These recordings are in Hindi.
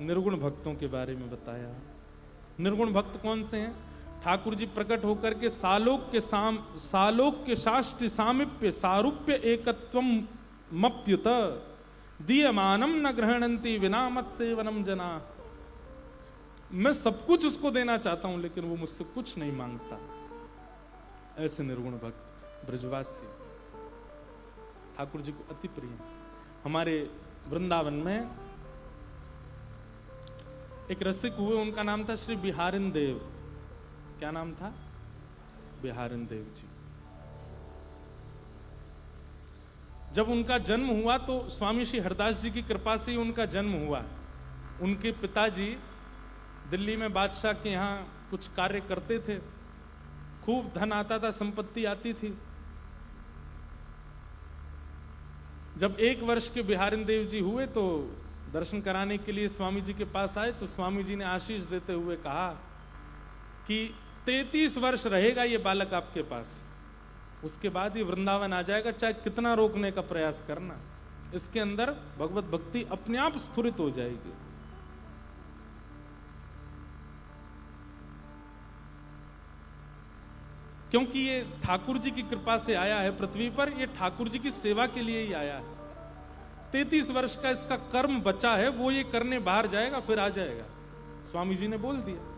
निर्गुण भक्तों के बारे में बताया। निर्गुण भक्त कौन से हैं? ठाकुर जी प्रकट होकर के सालोक के शास्त्र सामिप्य सारूप्य एकत्वम मप्युत दीयमानम न ग्रहणंती विना मत सेवनम जना। मैं सब कुछ उसको देना चाहता हूं लेकिन वो मुझसे कुछ नहीं मांगता। ऐसे निर्गुण भक्त ब्रजवासी ठाकुर जी को अति प्रिय। हमारे वृंदावन में एक रसिक हुए, उनका नाम था श्री बिहारिन देव। क्या नाम था? बिहारिन देव जी। जब उनका जन्म हुआ तो स्वामी श्री हरदास जी की कृपा से ही उनका जन्म हुआ। उनके पिताजी दिल्ली में बादशाह के यहाँ कुछ कार्य करते थे, खूब धन आता था, संपत्ति आती थी। जब 1 वर्ष के बिहारिन देव जी हुए तो दर्शन कराने के लिए स्वामी जी के पास आए तो स्वामी जी ने आशीष देते हुए कहा कि 33 वर्ष रहेगा ये बालक आपके पास, उसके बाद ये वृंदावन आ जाएगा, चाहे कितना रोकने का प्रयास करना, इसके अंदर भगवत भक्ति अपने आप स्फुरित हो जाएगी। क्योंकि ये ठाकुर जी की कृपा से आया है पृथ्वी पर, ये ठाकुर जी की सेवा के लिए ही आया है। 33 वर्ष का इसका कर्म बचा है, वो ये करने बाहर जाएगा, फिर आ जाएगा। स्वामी जी ने बोल दिया।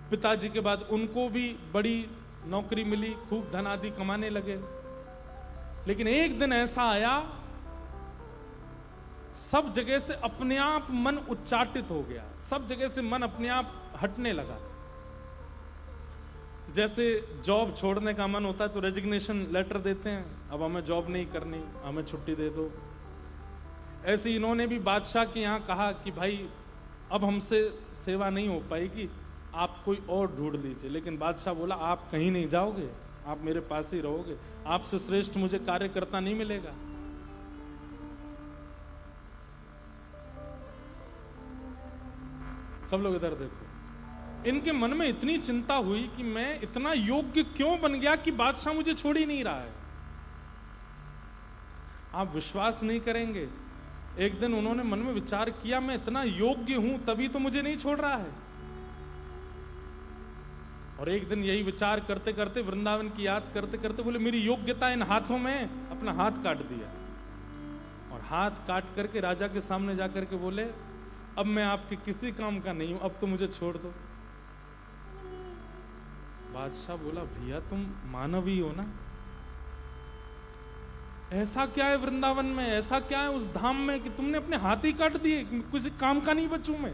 पिताजी के बाद उनको भी बड़ी नौकरी मिली, खूब धन आदि कमाने लगे। लेकिन एक दिन ऐसा आया, सब जगह से अपने आप मन उच्चाटित हो गया, सब जगह से मन अपने आप हटने लगा। जैसे जॉब छोड़ने का मन होता है तो रेजिग्नेशन लेटर देते हैं, अब हमें जॉब नहीं करनी, हमें छुट्टी दे दो। ऐसे इन्होंने भी बादशाह के यहाँ कहा कि भाई अब हमसे सेवा नहीं हो पाएगी, आप कोई और ढूंढ लीजिए। लेकिन बादशाह बोला आप कहीं नहीं जाओगे, आप मेरे पास ही रहोगे, आपसे श्रेष्ठ मुझे कार्यकर्ता नहीं मिलेगा। सब लोग इधर देखो। इनके मन में इतनी चिंता हुई कि मैं इतना योग्य क्यों बन गया कि बादशाह मुझे छोड़ ही नहीं रहा है। आप विश्वास नहीं करेंगे, एक दिन उन्होंने मन में विचार किया मैं इतना योग्य हूं तभी तो मुझे नहीं छोड़ रहा है। और एक दिन यही विचार करते करते, वृंदावन की याद करते करते बोले मेरी योग्यता इन हाथों में, अपना हाथ काट दिया। और हाथ काट करके राजा के सामने जाकर के बोले अब मैं आपके किसी काम का नहीं हूं, अब तो मुझे छोड़ दो। बादशाह बोला भैया तुम मानव ही हो ना, ऐसा क्या है वृंदावन में, ऐसा क्या है उस धाम में कि तुमने अपने हाथ ही काट दिए, किसी काम का नहीं बचूं मैं।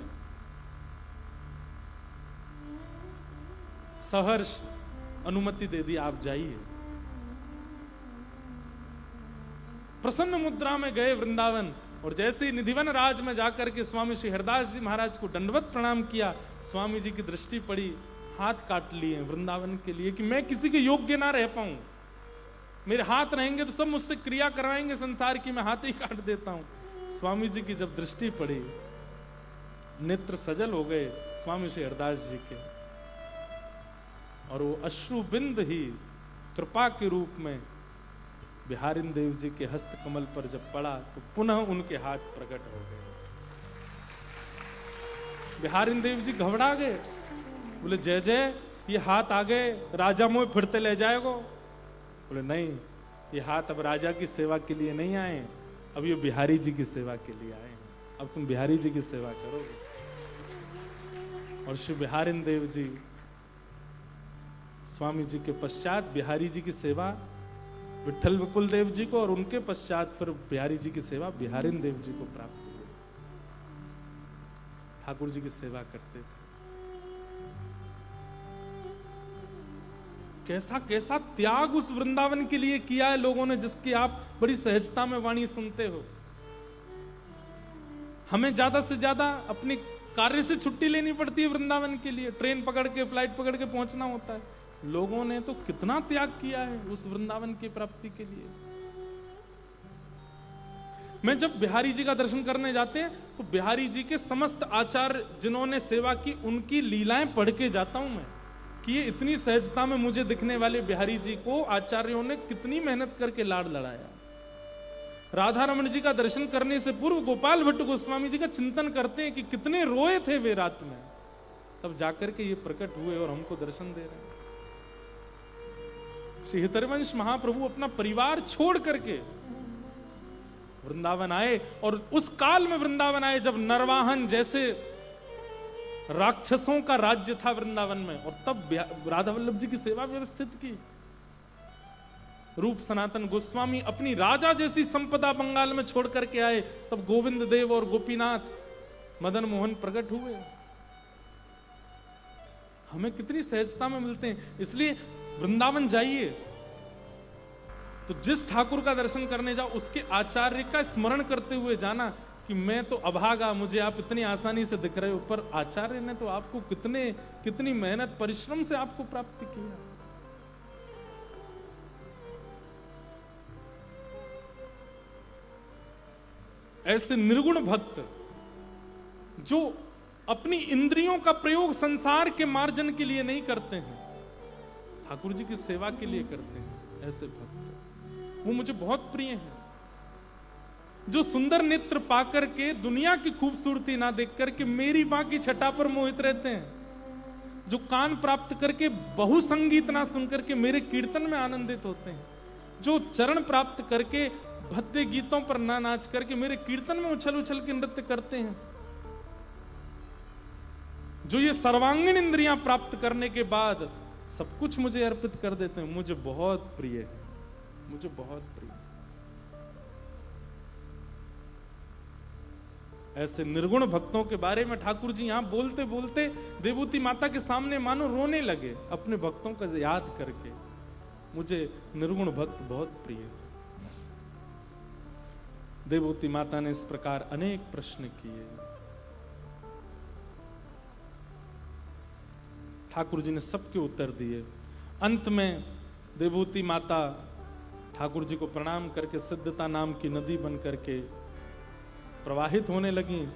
सहर्ष अनुमति दे दी, आप जाइए। प्रसन्न मुद्रा में गए वृंदावन, और जैसे ही निधिवन राज में जाकर के स्वामी श्री हरदास जी महाराज को दंडवत प्रणाम किया, स्वामी जी की दृष्टि पड़ी, हाथ काट लिए वृंदावन के लिए कि मैं किसी के योग्य ना रह पाऊं। मेरे हाथ रहेंगे तो सब मुझसे क्रिया करवाएंगे संसार की, मैं हाथ ही काट देता हूं। स्वामी जी की जब दृष्टि पड़ी, नेत्र सजल हो गए स्वामी श्री हरदास जी के, और वो अश्रु बिंद ही कृपा के रूप में बिहारिन देव जी के हस्त कमल पर जब पड़ा तो पुनः उनके हाथ प्रकट हो गए। बिहारिन देव जी घबरा गए, बोले जय जय ये हाथ आ गए, राजा मोह फिरते ले जाएगो। बोले नहीं, ये हाथ अब राजा की सेवा के लिए नहीं आए, अब ये बिहारी जी की सेवा के लिए आए, अब तुम बिहारी जी की सेवा करोगे। और श्री बिहारिन देव जी स्वामी जी के पश्चात बिहारी जी की सेवा विठल विकुल देव जी को, और उनके पश्चात फिर बिहारी जी की सेवा बिहारिन देव जी को प्राप्त हुई। ठाकुर जी की सेवा करते थे। कैसा कैसा त्याग उस वृंदावन के लिए किया है लोगों ने, जिसकी आप बड़ी सहजता में वाणी सुनते हो। हमें ज्यादा से ज्यादा अपने कार्य से छुट्टी लेनी पड़ती है वृंदावन के लिए, ट्रेन पकड़ के फ्लाइट पकड़ के पहुंचना होता है। लोगों ने तो कितना त्याग किया है उस वृंदावन की प्राप्ति के लिए। मैं जब बिहारी जी का दर्शन करने जाते हैं तो बिहारी जी के समस्त आचार्य जिन्होंने सेवा की उनकी लीलाएं पढ़ के जाता हूं मैं, कि ये इतनी सहजता में मुझे दिखने वाले बिहारी जी को आचार्यों ने कितनी मेहनत करके लाड़ लड़ाया। राधा रमण जी का दर्शन करने से पूर्व गोपाल भट्ट गोस्वामी जी का चिंतन करते हैं कि कितने रोए थे वे रात में, तब जाकर के ये प्रकट हुए और हमको दर्शन दे रहे हैं। श्री हितरवंश महाप्रभु अपना परिवार छोड़ करके वृंदावन आए, और उस काल में वृंदावन आए जब नरवाहन जैसे राक्षसों का राज्य था वृंदावन में, और तब राधा वल्लभ जी की सेवा व्यवस्थित की। रूप सनातन गोस्वामी अपनी राजा जैसी संपदा बंगाल में छोड़ करके आए, तब गोविंद देव और गोपीनाथ मदन मोहन प्रकट हुए। हमें कितनी सहजता में मिलते हैं। इसलिए वृंदावन जाइए तो जिस ठाकुर का दर्शन करने जाओ उसके आचार्य का स्मरण करते हुए जाना कि मैं तो अभागा, मुझे आप इतनी आसानी से दिख रहे हो, पर आचार्य ने तो आपको कितनी मेहनत परिश्रम से आपको प्राप्त किया। ऐसे निर्गुण भक्त जो अपनी इंद्रियों का प्रयोग संसार के मार्जन के लिए नहीं करते हैं, ठाकुर जी की सेवा के लिए करते हैं, ऐसे भक्त वो मुझे बहुत प्रिय हैं। जो सुंदर नेत्र पाकर के दुनिया की खूबसूरती ना देख करके मेरी मां की छटा पर मोहित रहते हैं, जो कान प्राप्त करके बहु संगीत ना सुनकर के मेरे कीर्तन में आनंदित होते हैं, जो चरण प्राप्त करके भद्दे गीतों पर ना नाच करके मेरे कीर्तन में उछल उछल के नृत्य करते हैं, जो ये सर्वांगीण इंद्रियां प्राप्त करने के बाद सब कुछ मुझे अर्पित कर देते हैं, मुझे बहुत प्रिय है, मुझे बहुत प्रिय। ऐसे निर्गुण भक्तों के बारे में ठाकुर जी यहां बोलते बोलते देवूती माता के सामने मानो रोने लगे अपने भक्तों का याद करके। मुझे निर्गुण भक्त बहुत प्रिय है। देवूती माता ने इस प्रकार अनेक प्रश्न किए। ठाकुर जी ने सबके उत्तर दिए। अंत में देवूती माता ठाकुर जी को प्रणाम करके सिद्धता नाम की नदी बन करके प्रवाहित होने लगी,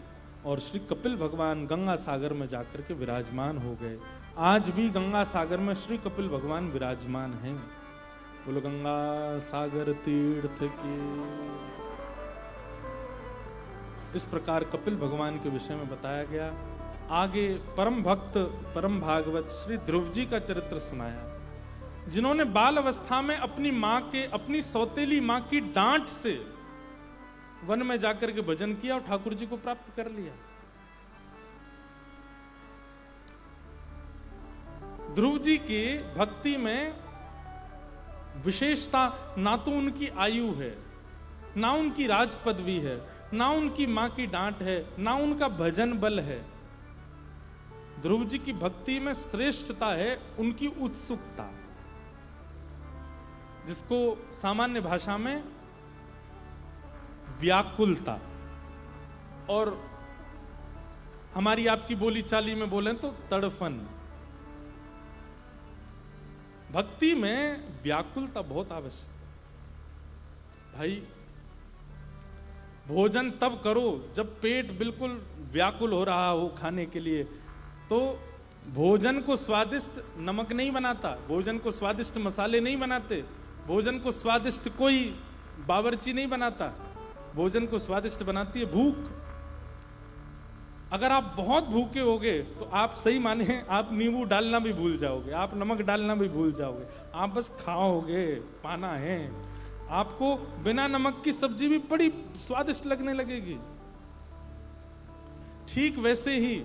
और श्री कपिल भगवान गंगा सागर में जाकर के विराजमान हो गए। आज भी गंगा सागर में श्री कपिल भगवान विराजमान हैं। बोलो गंगा सागर तीर्थ की। इस प्रकार कपिल भगवान के विषय में बताया गया। आगे परम भक्त परम भागवत श्री ध्रुव जी का चरित्र सुनाया, जिन्होंने बाल अवस्था में अपनी सौतेली मां की डांट से वन में जाकर के भजन किया और ठाकुर जी को प्राप्त कर लिया। ध्रुव जी की भक्ति में विशेषता ना तो उनकी आयु है, ना उनकी राज पदवी है, ना उनकी मां की डांट है, ना उनका भजन बल है। ध्रुव जी की भक्ति में श्रेष्ठता है उनकी उत्सुकता, जिसको सामान्य भाषा में व्याकुलता, और हमारी आपकी बोली चाली में बोलें तो तड़फन। भक्ति में व्याकुलता बहुत आवश्यक। भाई भोजन तब करो जब पेट बिल्कुल व्याकुल हो रहा हो खाने के लिए। तो भोजन को स्वादिष्ट नमक नहीं बनाता, भोजन को स्वादिष्ट मसाले नहीं बनाते, भोजन को स्वादिष्ट कोई बावर्ची नहीं बनाता, भोजन को स्वादिष्ट बनाती है भूख। अगर आप बहुत भूखे होगे तो आप सही माने आप नींबू डालना भी भूल जाओगे, आप नमक डालना भी भूल जाओगे, आप बस खाओगे, पाना है। आपको बिना नमक की सब्जी भी बड़ी स्वादिष्ट लगने लगेगी। ठीक वैसे ही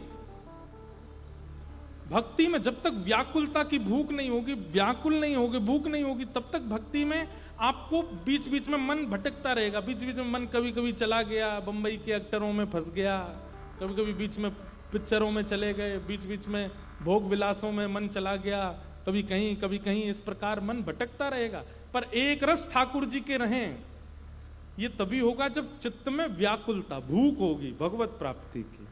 भक्ति में जब तक व्याकुलता की भूख नहीं होगी, व्याकुल नहीं होगी, भूख नहीं होगी, तब तक भक्ति में आपको बीच बीच में मन भटकता रहेगा। बीच बीच में मन कभी कभी चला गया, बंबई के एक्टरों में फंस गया, कभी कभी बीच में पिक्चरों में चले गए, बीच बीच में भोग विलासों में मन चला गया, कभी कहीं इस प्रकार मन भटकता रहेगा। पर एक रस ठाकुर जी के रहें, ये तभी होगा जब चित्त में व्याकुलता, भूख होगी भगवत प्राप्ति की।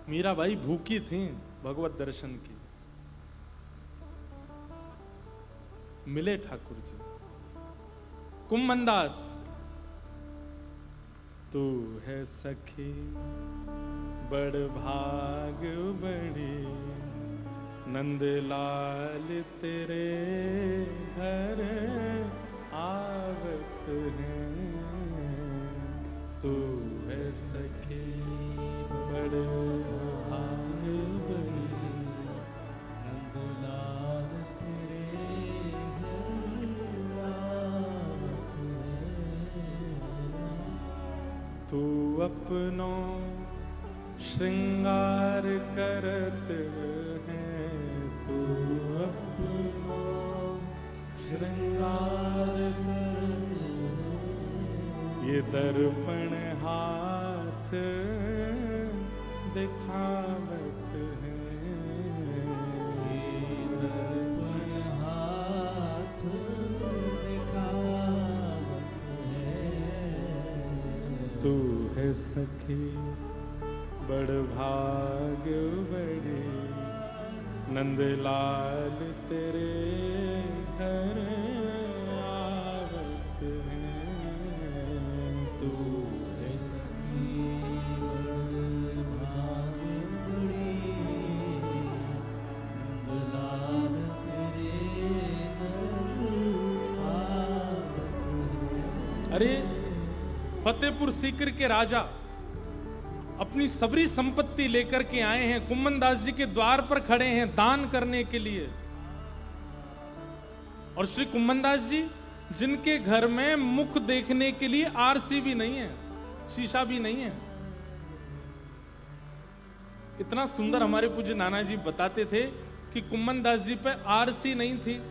मीराबाई भूखी थी भगवत दर्शन की, मिले ठाकुर जी। कुम्मनदास, तू है सखी बड़ भाग बड़ी, नंदलाल तेरे घर आ हैं, तू है सखी बड़े भाग बड़ी, नंदलाल तेरे घर आवत है। तू अपनो श्रृंगार करत है, तू अपनो श्रृंगार करत ये दर्पण हाथ दिखावत है, ये दर्पण हाथ दिखावत है। तू है सखी बड़ भाग बड़ी, नंदलाल तेरे घर आवत है, तू है सखी बड़ भाग बड़ी, नंदलाल तेरे घर आवत है। अरे फतेहपुर सीकर के राजा अपनी सबरी संपत्ति लेकर के आए हैं, कुम्मन दास जी के द्वार पर खड़े हैं दान करने के लिए। और श्री कुम्मन दास जी जिनके घर में मुख देखने के लिए आरसी भी नहीं है, शीशा भी नहीं है। इतना सुंदर हमारे पूज्य नाना जी बताते थे कि कुम्मन दास जी पे आरसी नहीं थी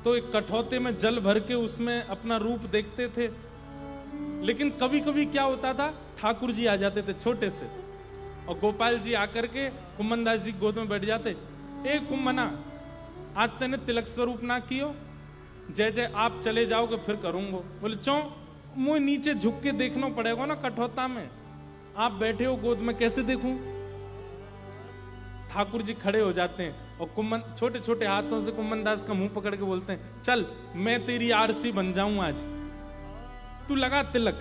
तो एक कठौते में जल भर के उसमें अपना रूप देखते थे। लेकिन कभी कभी क्या होता था, ठाकुर जी आ जाते थे छोटे से और गोपाल जी आकर के कुम्मन दास जी गोद में बैठ जाते। ए कुम्मना, आज तेने तिलक स्वरूप ना कियो, जय जय आप चले जाओगे फिर करूंगो। बोले चौ मुझे नीचे झुक के देखना पड़ेगा ना कठौता में, आप बैठे हो गोद में कैसे देखूं। ठाकुर जी खड़े हो जाते हैं और कुम्मन छोटे छोटे हाथों से कुम्मन दास का मुंह पकड़ के बोलते हैं, चल मैं तेरी आरसी बन जाऊं आज, तू लगा तिलक।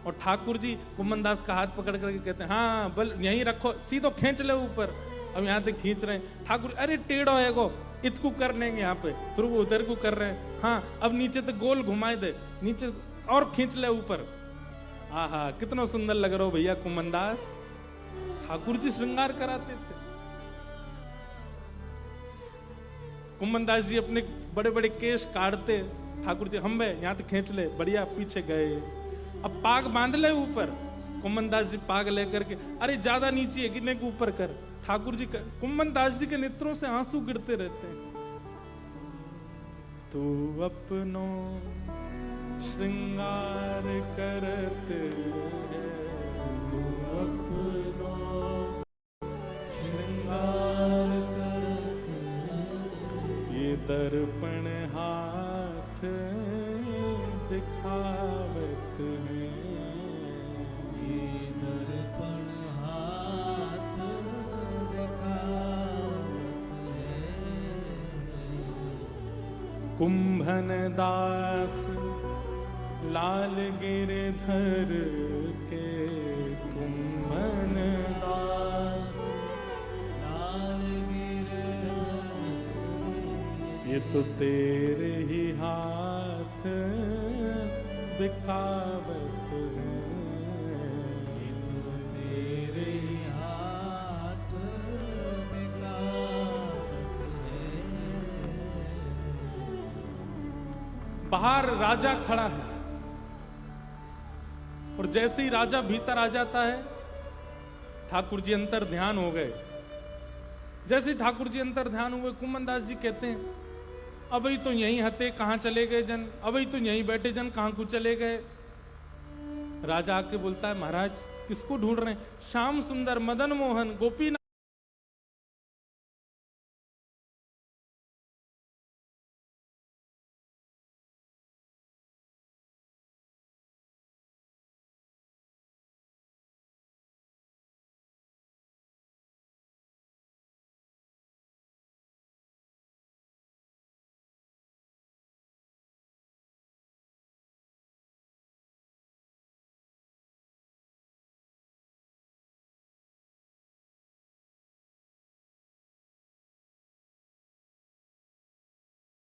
और ठाकुर जी कुम्मन दास का हाथ पकड़ करके कहते हैं, हाँ बल यहीं रखो, सीधो खींच ले ऊपर। अब यहाँ तक खींच रहे हैं ठाकुर, अरे टेढ़ो है गो, इतकू कर लेंगे यहाँ पे, फिर वो उधर को कर रहे हैं, हाँ अब नीचे तो गोल घुमाए दे, नीचे और खींच ले ऊपर। आहा कितना सुंदर लग रहा हो भैया कुम्मन दास। ठाकुर जी श्रृंगार कराते थे। कुम्मन दास जी अपने बड़े बड़े केश काटते, ठाकुर जी हम यहाँ तो खींच ले, बढ़िया पीछे गए। अब पाग बांध ले ऊपर, कुम्मन दास जी पाग लेकर के, अरे ज्यादा नीचे है गिरने के ऊपर कर। ठाकुर जी कुम्मन दास जी के नेत्रों से आंसू गिरते रहते हैं। तू अपनो श्रृंगार करते है, तू अपनो श्रृंगार करते है। ये दर्पण हाथ दिखावत है, ये दर्पण हाथ दिखावत है। कुंभन दास लाल गिरधर के, कुंभन दास लाल गिरधर के। ये तो तेरे ही हाथ दिखावत है, ये तो तेरे ही हाथ दिखावत है। बाहर राजा खड़ा है और जैसे ही राजा भीतर आ जाता है, ठाकुर जी अंतर ध्यान हो गए। जैसे ही ठाकुर जी अंतर ध्यान हुए, कुम्मन दास जी कहते हैं, अभी तो यहीं हते, कहां चले गए जन, अभी तो यहीं बैठे जन, कहां को चले गए। राजा आके बोलता है, महाराज किसको ढूंढ रहे हैं। श्याम सुंदर, मदन मोहन, गोपीनाथ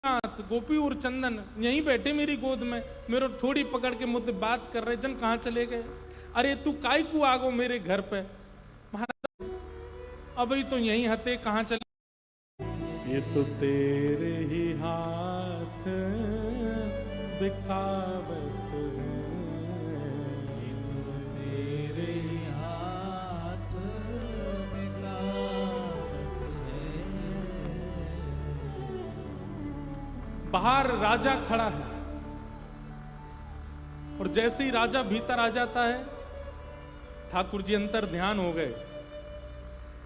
नाथ गोपी और चंदन यहीं बैठे मेरी गोद में, मेरे थोड़ी पकड़ के मुझसे बात कर रहे, जन कहाँ चले गए? अरे तू काय को आगो मेरे घर पे? महाराज अभी तो यहीं हते, कहाँ चले? ये तो तेरे ही हाथ बिकावत है, ये तो तेरे हाथ बिकावत है। बाहर राजा खड़ा है और जैसे ही राजा भीतर आ जाता है, ठाकुर जी अंतर ध्यान हो गए।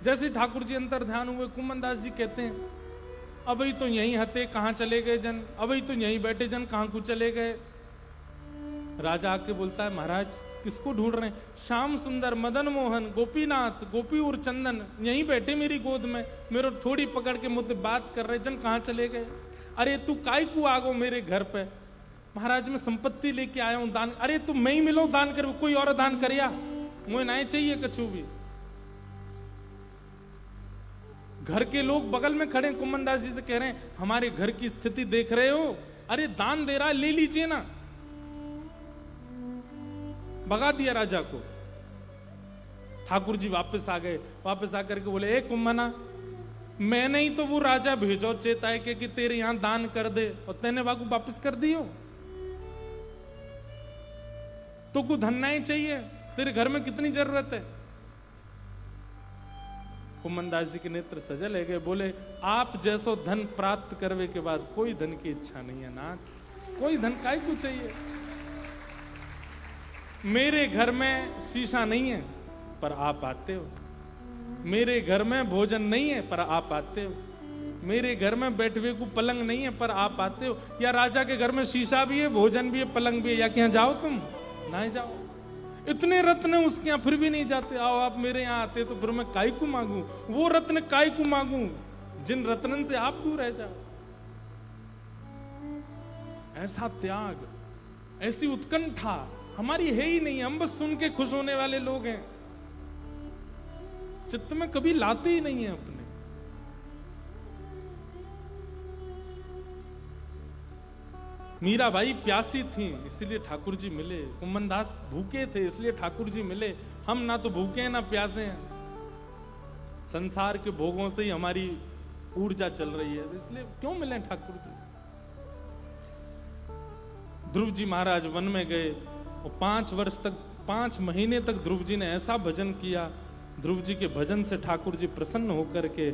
जैसे ही ठाकुर जी अंतर ध्यान हुए, कुमनदास जी कहते हैं अभी तो यहीं हते, कहाँ चले गए जन? अभी तो यहीं बैठे जन, कहाँ को चले गए? राजा आके बोलता है महाराज किसको ढूंढ रहे हैं? श्याम सुंदर, मदन मोहन, गोपीनाथ, गोपी और चंदन यहीं बैठे मेरी गोद में, मेरे थोड़ी पकड़ के मुझसे बात कर रहे, जन कहाँ चले गए? अरे तू काय को आगो मेरे घर पे? महाराज मैं संपत्ति लेके आया हूं दान। अरे तू मैं ही मिलो दान कर, कोई और दान करिया, मुझे नहीं चाहिए कछु भी। घर के लोग बगल में खड़े कुमनदास जी से कह रहे हैं हमारे घर की स्थिति देख रहे हो, अरे दान दे रहा है, ले लीजिए ना। भगा दिया राजा को। ठाकुर जी वापस आ गए, वापस आकर के बोले ए कुम्मना, मैंने ही तो वो राजा भेजो चेताए के कि तेरे यहां दान कर दे, और तेने बाबू वापस कर दियो। तो को धनना ही चाहिए, तेरे घर में कितनी जरूरत है? कुमनदास जी के नेत्र सजल है गए, बोले आप जैसो धन प्राप्त करने के बाद कोई धन की इच्छा नहीं है नाथ, कोई धन काय को चाहिए। मेरे घर में शीशा नहीं है पर आप आते हो, मेरे घर में भोजन नहीं है पर आप आते हो, मेरे घर में बैठवे को पलंग नहीं है पर आप आते हो। या राजा के घर में शीशा भी है, भोजन भी है, पलंग भी है, या क्या जाओ तुम? ना जाओ। इतने रत्न उसके यहाँ फिर भी नहीं जाते। आओ आप मेरे यहाँ आते तो फिर मैं काय को मांगू? वो रत्न काय को मांगू जिन रत्नन से आप दूर रह जाओ। ऐसा त्याग, ऐसी उत्कंठा हमारी है ही नहीं। हम बस सुन के खुश होने वाले लोग हैं, चित्त में कभी लाते ही नहीं है अपने। मीराबाई प्यासी थी इसलिए ठाकुर जी मिले, कुम्मनदास भूखे थे इसलिए ठाकुर जी मिले। हम ना तो भूखे हैं ना प्यासे हैं, संसार के भोगों से ही हमारी ऊर्जा चल रही है, इसलिए क्यों मिले ठाकुर जी? ध्रुव जी महाराज वन में गए और 5 वर्ष तक, 5 महीने तक ध्रुव जी ने ऐसा भजन किया। ध्रुव जी के भजन से ठाकुर जी प्रसन्न होकर के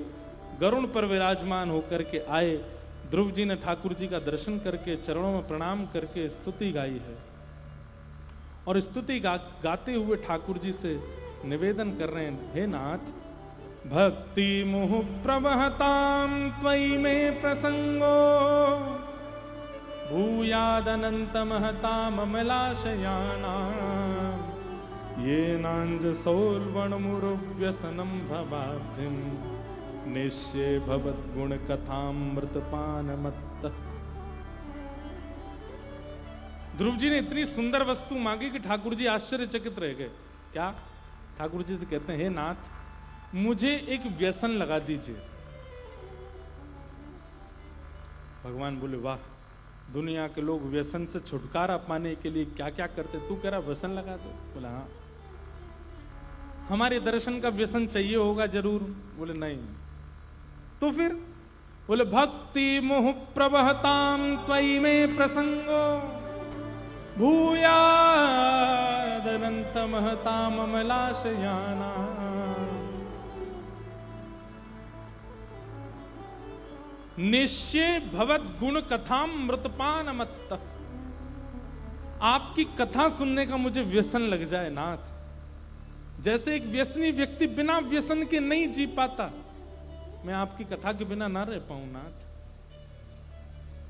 गरुड़ पर विराजमान होकर के आए। ध्रुव जी ने ठाकुर जी का दर्शन करके चरणों में प्रणाम करके स्तुति गाई है, और स्तुति गाते हुए ठाकुर जी से निवेदन कर रहे हैं, हे नाथ, भक्ति मुह प्रवहताम त्वयि में प्रसंगो भूयादनंत महताम अमलाशयाना ये नांज सौर्वण मुरुव्यसनम भवाब्धिम निश्चय भवत गुण कथामृत पान मत्त। ध्रुव जी ने इतनी सुंदर वस्तु मांगी कि ठाकुर जी आश्चर्यचकित रह गए। क्या? ठाकुर जी से कहते हैं, हे नाथ, मुझे एक व्यसन लगा दीजिए। भगवान बोले, वाह, दुनिया के लोग व्यसन से छुटकारा पाने के लिए क्या क्या करते, तू कह रहा व्यसन लगा दो? बोला हाँ। हमारे दर्शन का व्यसन चाहिए होगा जरूर? बोले नहीं। तो फिर? बोले भक्ति मोह प्रवहताम त्वयि में प्रसंगो भूयादनंत महताम अमलाशयाना निश्चय भवत गुण कथाम मृतपान मत्त। आपकी कथा सुनने का मुझे व्यसन लग जाए नाथ। जैसे एक व्यसनी व्यक्ति बिना व्यसन के नहीं जी पाता, मैं आपकी कथा के बिना ना रह पाऊं नाथ।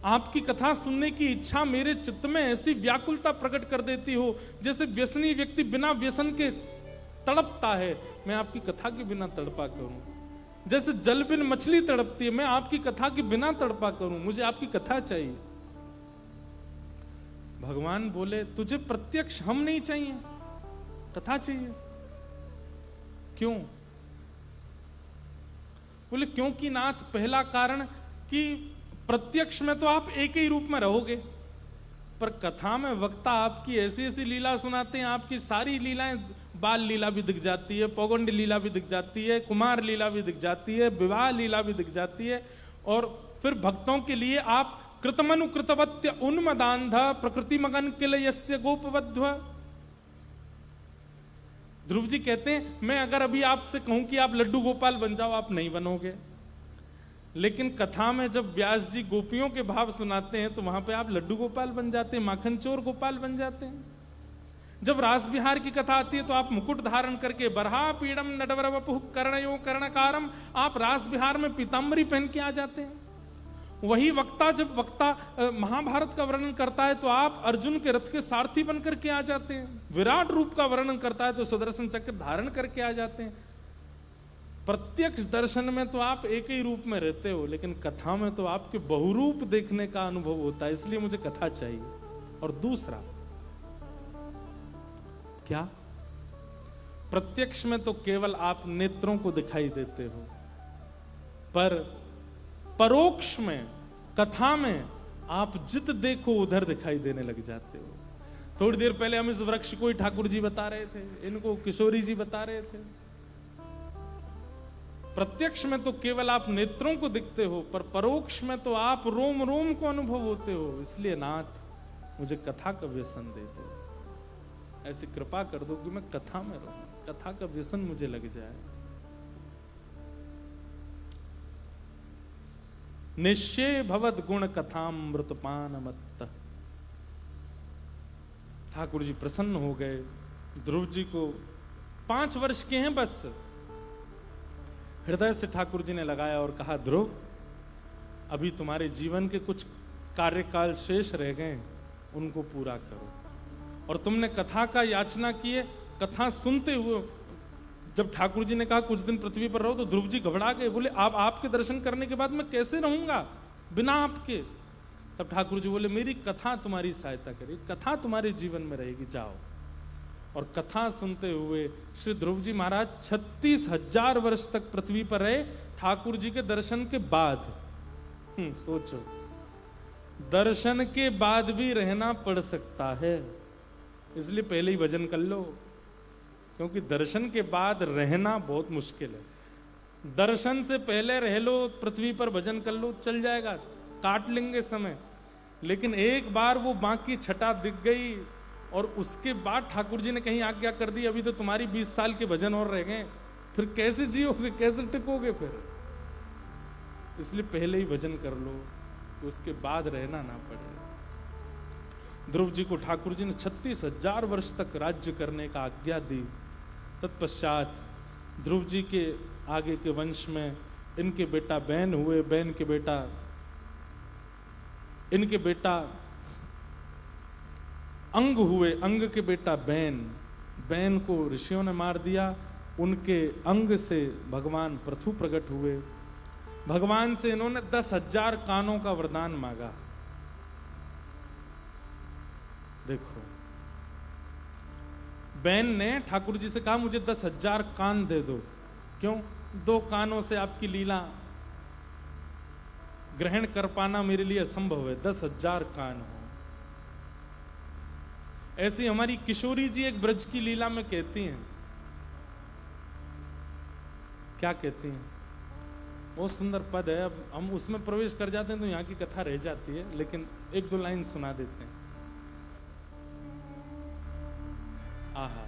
आपकी कथा सुनने की इच्छा मेरे चित्त में ऐसी व्याकुलता प्रकट कर देती हो, जैसे व्यसनी व्यक्ति बिना व्यसन के तड़पता है, मैं आपकी कथा के बिना तड़पा करूं। जैसे जल बिन मछली तड़पती है, मैं आपकी कथा के बिना तड़पा करूं। मुझे आपकी कथा चाहिए। भगवान बोले, तुझे प्रत्यक्ष हम नहीं चाहिए, कथा चाहिए। क्यों? बोले क्योंकि नाथ, पहला कारण कि प्रत्यक्ष में तो आप एक ही रूप में रहोगे, पर कथा में वक्ता आपकी ऐसी ऐसी लीला सुनाते हैं, आपकी सारी लीलाएं, बाल लीला भी दिख जाती है, पौगंड लीला भी दिख जाती है, कुमार लीला भी दिख जाती है, विवाह लीला भी दिख जाती है, और फिर भक्तों के लिए आप कृतमनु कृतवत्य उन्मदान्धा प्रकृति मगन किलयस्य गोपवध्व। ध्रुव जी कहते हैं मैं अगर अभी आपसे कहूं कि आप लड्डू गोपाल बन जाओ, आप नहीं बनोगे, लेकिन कथा में जब व्यास जी गोपियों के भाव सुनाते हैं तो वहां पे आप लड्डू गोपाल बन जाते हैं, माखन चोर गोपाल बन जाते हैं। जब रास बिहार की कथा आती है तो आप मुकुट धारण करके बरहा पीड़म नटवर वपुः कर्णयो कर्णकारम, आप रास बिहार में पीताम्बरी पहन के आ जाते हैं। वही वक्ता जब वक्ता महाभारत का वर्णन करता है तो आप अर्जुन के रथ के सारथी बनकर के आ जाते हैं, विराट रूप का वर्णन करता है तो सुदर्शन चक्र धारण करके आ जाते हैं। प्रत्यक्ष दर्शन में तो आप एक ही रूप में रहते हो, लेकिन कथा में तो आपके बहुरूप देखने का अनुभव होता है, इसलिए मुझे कथा चाहिए। और दूसरा क्या, प्रत्यक्ष में तो केवल आप नेत्रों को दिखाई देते हो, पर परोक्ष में कथा में आप जित देखो उधर दिखाई देने लग जाते हो। थोड़ी देर पहले हम इस वृक्ष को ही ठाकुर जी बता रहे थे, इनको किशोरी जी बता रहे थे। प्रत्यक्ष में तो केवल आप नेत्रों को दिखते हो, पर परोक्ष में तो आप रोम रोम को अनुभव होते हो। इसलिए नाथ मुझे कथा का व्यसन दे दो, ऐसी कृपा कर दो कि मैं कथा में रहूं, कथा का व्यसन मुझे लग जाए। निश्चय भवद गुण कथामृतपान मत्त। ठाकुर जी प्रसन्न हो गए। ध्रुव जी को 5 वर्ष के हैं बस, हृदय से ठाकुर जी ने लगाया और कहा, ध्रुव अभी तुम्हारे जीवन के कुछ कार्यकाल शेष रह गए, उनको पूरा करो। और तुमने कथा का याचना की है, कथा सुनते हुए जब ठाकुर जी ने कहा कुछ दिन पृथ्वी पर रहो, तो ध्रुव जी घबरा गए, बोले आप आपके दर्शन करने के बाद मैं कैसे रहूंगा बिना आपके। तब ठाकुर जी बोले मेरी कथा तुम्हारी सहायता करेगी, कथा तुम्हारे जीवन में रहेगी, जाओ। और कथा सुनते हुए श्री ध्रुव जी महाराज 36,000 वर्ष तक पृथ्वी पर रहे, ठाकुर जी के दर्शन के बाद। सोचो, दर्शन के बाद भी रहना पड़ सकता है, इसलिए पहले ही भजन कर लो, क्योंकि दर्शन के बाद रहना बहुत मुश्किल है। दर्शन से पहले रह लो, पृथ्वी पर भजन कर लो, चल जाएगा, काट लेंगे समय। लेकिन एक बार वो बाकी छटा दिख गई और उसके बाद ठाकुर जी ने कहीं आज्ञा कर दी, अभी तो तुम्हारी 20 साल के भजन और रह गए, फिर कैसे जियोगे, कैसे टिकोगे फिर। इसलिए पहले ही भजन कर लो, उसके बाद रहना ना पड़े। ध्रुव जी को ठाकुर जी ने 36,000 वर्ष तक राज्य करने का आज्ञा दी। तत्पश्चात ध्रुव जी के आगे के वंश में इनके बेटा बैन हुए, बैन के बेटा, इनके बेटा अंग हुए, अंग के बेटा बैन, बैन को ऋषियों ने मार दिया। उनके अंग से भगवान पृथु प्रकट हुए। भगवान से इन्होंने 10,000 कानों का वरदान मांगा। देखो, बैन ने ठाकुर जी से कहा मुझे 10,000 कान दे दो। क्यों? 2 कानों से आपकी लीला ग्रहण कर पाना मेरे लिए असंभव है, 10,000 कान हो। ऐसी हमारी किशोरी जी एक ब्रज की लीला में कहती हैं, क्या कहती हैं, बहुत सुंदर पद है। अब हम उसमें प्रवेश कर जाते हैं तो यहाँ की कथा रह जाती है, लेकिन 1-2 लाइन सुना देते हैं। आहा,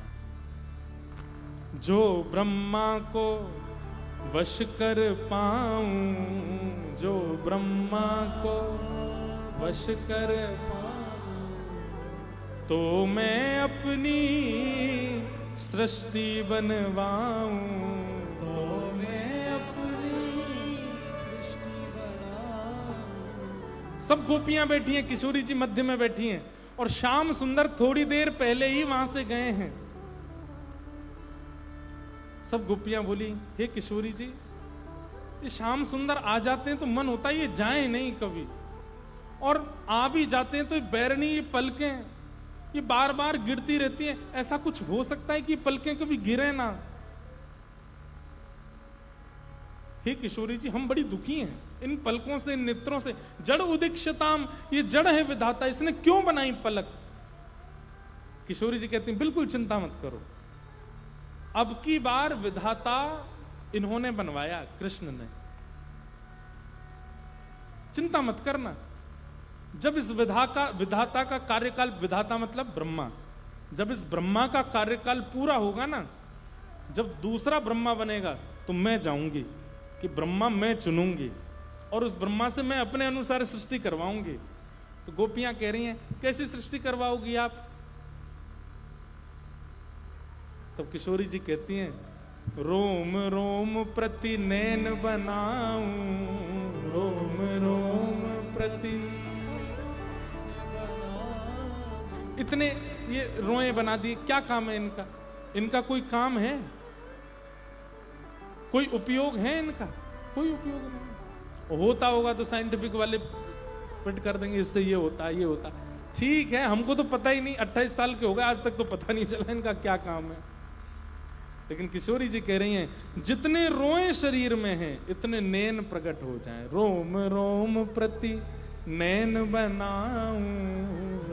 जो ब्रह्मा को वश कर पाऊं, जो ब्रह्मा को वश कर पाऊं, तो मैं अपनी सृष्टि बनवाऊं, तो मैं अपनी सृष्टि बनाऊं। सब गोपियां बैठी हैं, किशोरी जी मध्य में बैठी हैं, और श्याम सुंदर थोड़ी देर पहले ही वहां से गए हैं। सब गोपियां बोली, हे किशोरी जी, ये श्याम सुंदर आ जाते हैं तो मन होता है ये जाएं नहीं कभी, और आ भी जाते हैं तो ये बैरनी, ये पलकें ये बार बार गिरती रहती हैं। ऐसा कुछ हो सकता है कि पलकें कभी गिरे ना? हे किशोरी जी, हम बड़ी दुखी हैं इन पलकों से, इन नेत्रों से। जड़ उदीक्षताम, ये जड़ है विधाता, इसने क्यों बनाई पलक? किशोरी जी कहती हैं बिल्कुल चिंता मत करो, अब की बार विधाता इन्होंने बनवाया, कृष्ण ने, चिंता मत करना। जब इस विधाता का कार्यकाल, विधाता मतलब ब्रह्मा, जब इस ब्रह्मा का कार्यकाल पूरा होगा ना, जब दूसरा ब्रह्मा बनेगा तो मैं जाऊंगी कि ब्रह्मा मैं चुनूंगी और उस ब्रह्मा से मैं अपने अनुसार सृष्टि करवाऊंगी। तो गोपियां कह रही हैं कैसी सृष्टि करवाओगी आप? तब किशोरी जी कहती हैं रोम रोम प्रति नैन बनाऊं, रोम रोम प्रति, इतने ये रोए बना दिए, क्या काम है इनका? इनका कोई काम है? कोई उपयोग है इनका? कोई उपयोग नहीं। होता होगा तो साइंटिफिक वाले फिट कर देंगे, इससे ये होता है, ये होता है। ठीक है, हमको तो पता ही नहीं, 28 साल के हो गए आज तक तो पता नहीं चला इनका क्या काम है। लेकिन किशोरी जी कह रही हैं जितने रोए शरीर में हैं इतने नैन प्रकट हो जाएं। रोम रोम प्रति नैन बनाऊं,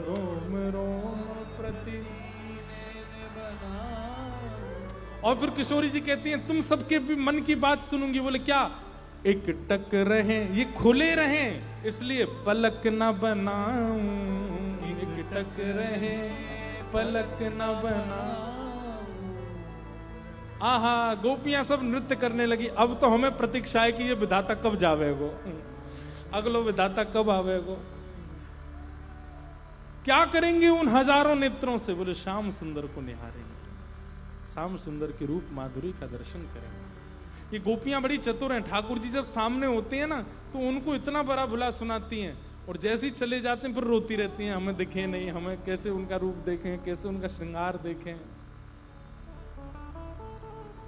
रोम रोम प्रति नैन बनाऊं। और फिर किशोरी जी कहती हैं तुम सबके भी मन की बात सुनूंगी। बोले क्या? एक टक रहे, ये खुले रहे, इसलिए पलक न बनाऊं, एक टक रहे पलक न बनाऊं। आहा, गोपियां सब नृत्य करने लगी। अब तो हमें प्रतीक्षा है कि ये विधाता कब जावेगो, अगलो विधाता कब आवेगो, क्या करेंगे उन हजारों नेत्रों से? बोले श्याम सुंदर को निहारेंगे, श्याम सुंदर के रूप माधुरी का दर्शन करेंगे। ये गोपियां बड़ी चतुर हैं। ठाकुर जी जब सामने होते हैं ना तो उनको इतना बड़ा भुला सुनाती हैं और जैसे ही चले जाते हैं फिर रोती रहती हैं, हमें दिखे नहीं, हमें कैसे उनका रूप देखें, कैसे उनका श्रृंगार देखें।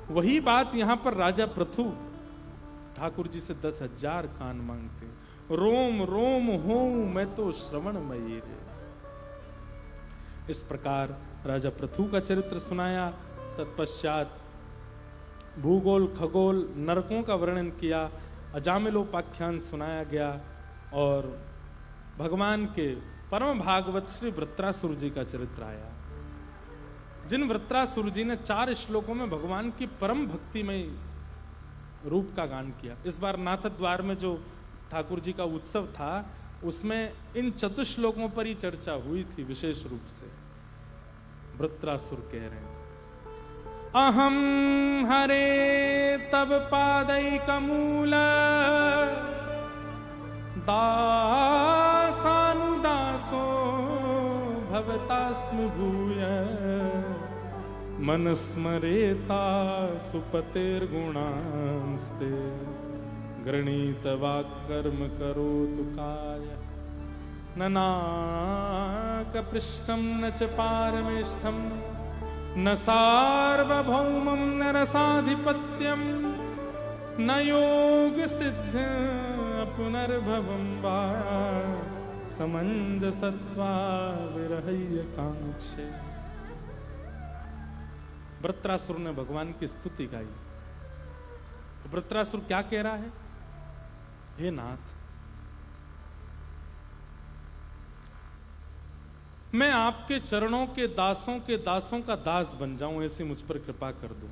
वही बात यहां पर राजा पृथु ठाकुर जी से 10,000 कान मांगते, रोम रोम हो मैं तो श्रवणमयी रे। इस प्रकार राजा पृथु का चरित्र सुनाया। तत्पश्चात भूगोल, खगोल, नरकों का वर्णन किया, अजामिलोपाख्यान सुनाया गया और भगवान के परम भागवत श्री वृत्रासुर जी का चरित्र आया, जिन वृत्रासुर जी ने 4 श्लोकों में भगवान की परम भक्तिमय रूप का गान किया। इस बार नाथ द्वार में जो ठाकुर जी का उत्सव था उसमें इन चतुश्लोकों पर ही चर्चा हुई थी विशेष रूप से। वृत्रासुर कह रहे हैं अहम हरे तब पादैकमूल दासानुदासो भवतास्मि भूय मनस्मरेता सुपतेर्गुणांस्ते गृणीत वाक्कर्म करोतु काय न नाकपृष्ठं न च पारमेष्ठं न सार्वभौमं न रसाधिपत्यं न योग सिद्ध पुनर्भवं वा समंजसत्वा विरहय्य कांक्षे। वृत्रासुर ने भगवान की स्तुति गाई। वृत्रासुर क्या कह रहा है? हे नाथ, मैं आपके चरणों के दासों का दास बन जाऊं, ऐसी मुझ पर कृपा कर दो।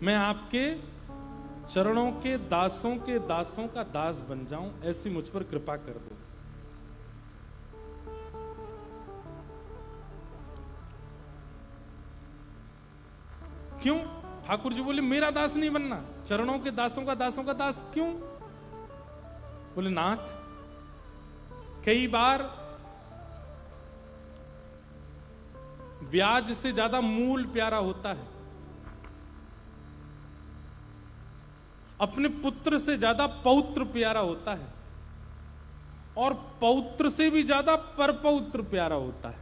मैं आपके चरणों के दासों का दास बन जाऊं, ऐसी मुझ पर कृपा कर दो। क्यों? ठाकुर जी बोले मेरा दास नहीं बनना, चरणों के दासों का दास क्यों? बोले नाथ, कई बार ब्याज से ज्यादा मूल प्यारा होता है, अपने पुत्र से ज्यादा पौत्र प्यारा होता है, और पौत्र से भी ज्यादा परपौत्र प्यारा होता है।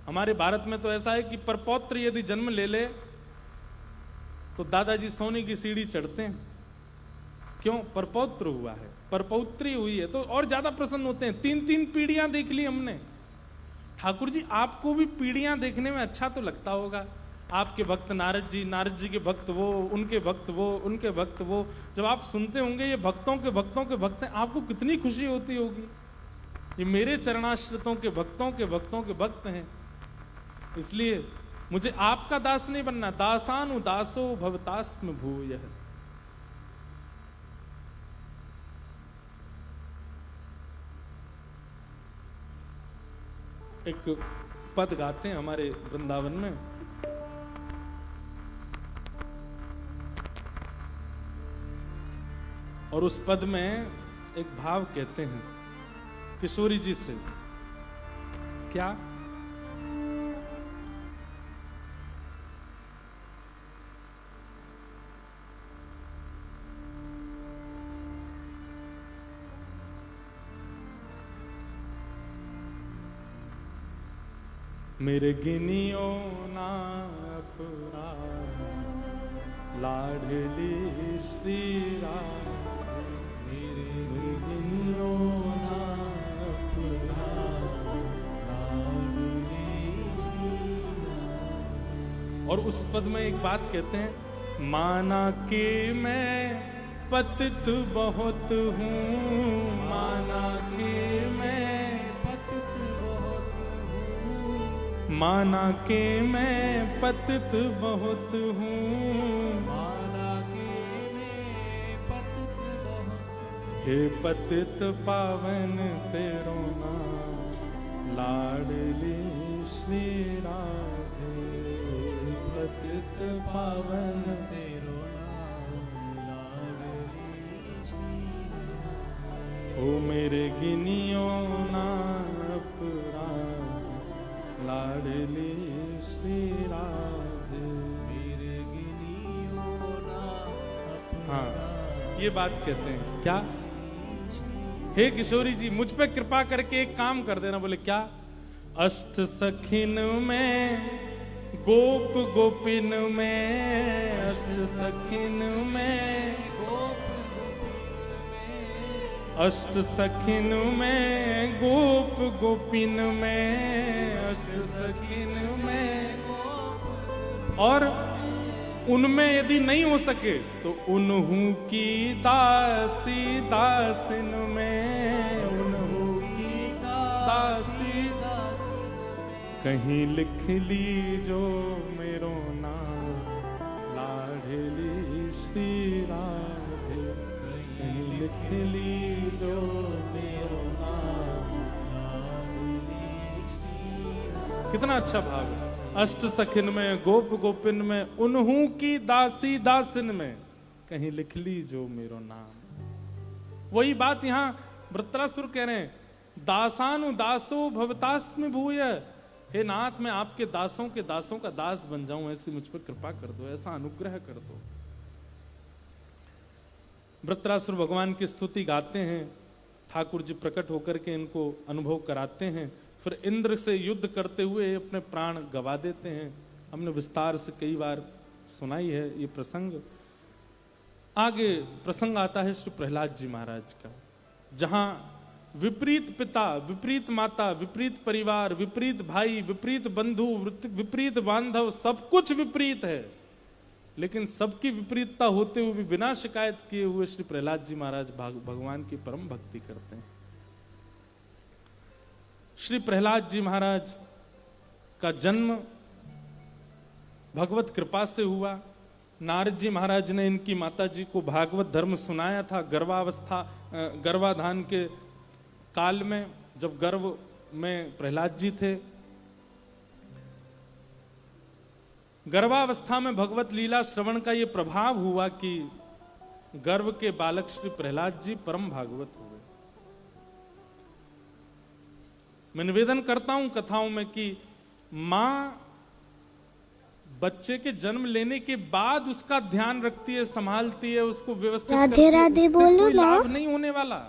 हमारे भारत में तो ऐसा है कि परपौत्र यदि जन्म ले ले तो दादाजी सोने की सीढ़ी चढ़ते हैं। क्यों? परपौत्र हुआ है, परपौत्री हुई है तो और ज्यादा प्रसन्न होते हैं। 3-3 पीढ़ियां देख ली हमने, ठाकुर जी आपको भी पीढ़ियां देखने में अच्छा तो लगता होगा, आपके भक्त नारद जी के भक्त वो, उनके भक्त वो, उनके भक्त वो, जब आप सुनते होंगे ये भक्तों के भक्त हैं, आपको कितनी खुशी होती होगी, ये मेरे चरणाश्रितों के भक्तों के भक्त हैं। इसलिए मुझे आपका दास नहीं बनना, दासानु दासो भवतास्म भूयः। एक पद गाते हैं हमारे वृंदावन में, और उस पद में एक भाव कहते हैं किशोरी जी से, क्या? मेरे गिनियो ना अपराध, लाडली श्री राम, मेरे गिनियो ना अपराध, लाडली श्री राम। और उस पद में एक बात कहते हैं, माना कि मैं पतित बहुत हूँ, माना कि मैं माना के मैं पतित बहुत हूँ, माना के मैं पतित बहुत, हे पतित पावन तेरो नाम, लाडली श्री राधे, पतित पावन तेरो नाम, लाडली श्री राधे। ओ मेरे गिनियो ना अपराध, लाडली श्री राधे, मेरे गिनियो ना अपराध। हाँ ये बात कहते हैं, क्या? हे किशोरी जी मुझ पे कृपा करके एक काम कर देना। बोले क्या? अष्ट सखिन में गोप गोपिन में, अष्ट सखिन में, अष्ट सखिन में गोप गोपिन में, अष्ट सखिन में, और उनमें यदि नहीं हो सके तो उन्हू की दासी दासिन में, उन्हू की दासी कहीं लिख ली जो मेरो नाम, लाडली श्री राधे, कहीं लिख ली जो मेरो नाम, लाडली श्री राधे। कितना अच्छा भाव है। अष्ट सखिन में गोप गोपिन में, उन्हू की दासी दासिन में, कहीं लिख ली जो मेरो नाम। वही बात यहां वृत्रासुर कह रहे हैं, दासानु दासो भवतास्मि भूयः। हे नाथ मैं आपके दासों के दासों का दास बन जाऊं, ऐसी मुझ पर कृपा कर दो, ऐसा अनुग्रह कर दो। वृत्रासुर भगवान की स्तुति गाते हैं, ठाकुर जी प्रकट होकर के इनको अनुभव कराते हैं, फिर इंद्र से युद्ध करते हुए अपने प्राण गवा देते हैं। हमने विस्तार से कई बार सुनाई है ये प्रसंग। आगे प्रसंग आता है श्री प्रहलाद जी महाराज का, जहां विपरीत पिता, विपरीत माता, विपरीत परिवार, विपरीत भाई, विपरीत बंधु, विपरीत बांधव, सब कुछ विपरीत है, लेकिन सबकी विपरीतता होते हुए भी बिना शिकायत किए हुए श्री प्रहलाद जी महाराज भगवान की परम भक्ति करते हैं। श्री प्रहलाद जी महाराज का जन्म भगवत कृपा से हुआ। नारद जी महाराज ने इनकी माता जी को भागवत धर्म सुनाया था गर्भाधान के काल में, जब गर्भ में प्रहलाद जी थे। गर्भावस्था में भगवत लीला श्रवण का यह प्रभाव हुआ कि गर्भ के बालक श्री प्रहलाद जी परम भागवत हुए। मैं निवेदन करता हूं कथाओं में कि मां बच्चे के जन्म लेने के बाद उसका ध्यान रखती है, संभालती है, उसको व्यवस्थित करती है, उससे कोई लाभ नहीं होने वाला।